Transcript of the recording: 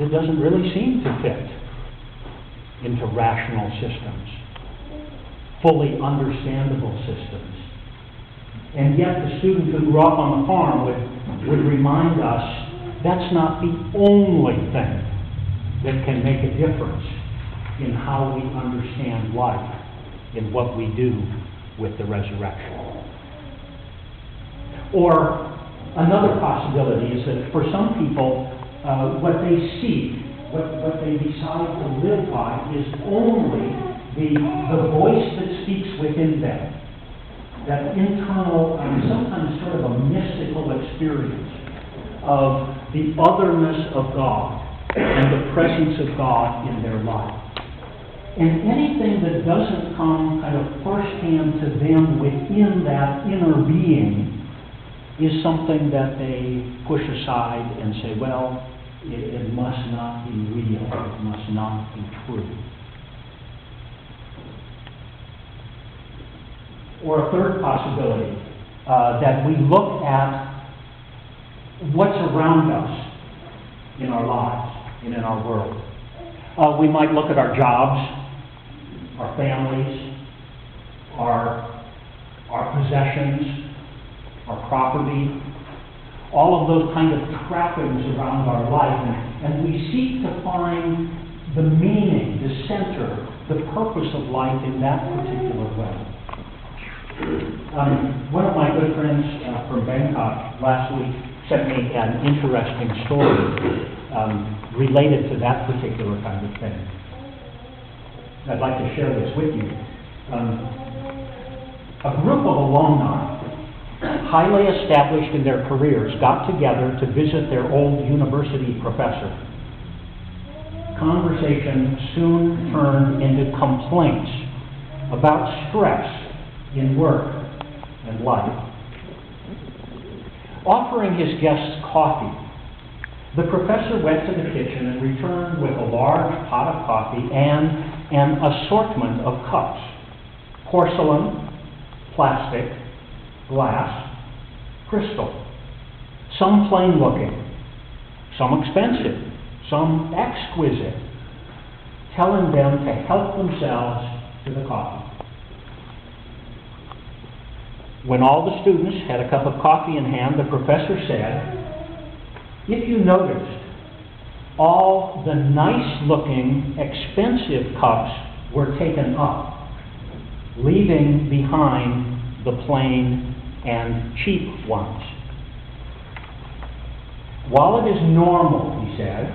that doesn't really seem to fit into rational systems, fully understandable systems. And yet the student who grew up on the farm would remind us that's not the only thing that can make a difference in how we understand life, in what we do with the resurrection. Or another possibility is that for some people, what they seek, what they decide to live by, is only the voice that speaks within them. That internal, sometimes sort of a mystical experience of the otherness of God and the presence of God in their life. And anything that doesn't come kind of firsthand to them within that inner being is something that they push aside and say, well, it must not be real, it must not be true. Or a third possibility, that we look at what's around us in our lives and in our world. We might look at our jobs, our families, our possessions, our property, all of those kind of trappings around our life, and we seek to find the meaning, the center, the purpose of life in that particular way. One of my good friends from Bangkok last week sent me an interesting story related to that particular kind of thing. I'd like to share this with you. A group of alumni, highly established in their careers, got together to visit their old university professor. Conversation soon turned into complaints about stress in work and life. Offering his guests coffee, the professor went to the kitchen and returned with a large pot of coffee and an assortment of cups: porcelain, plastic, glass, crystal. Some plain looking, some expensive, some exquisite, telling them to help themselves to the coffee. When all the students had a cup of coffee in hand, the professor said, "If you noticed, all the nice-looking, expensive cups were taken up, leaving behind the plain and cheap ones. While it is normal," he said,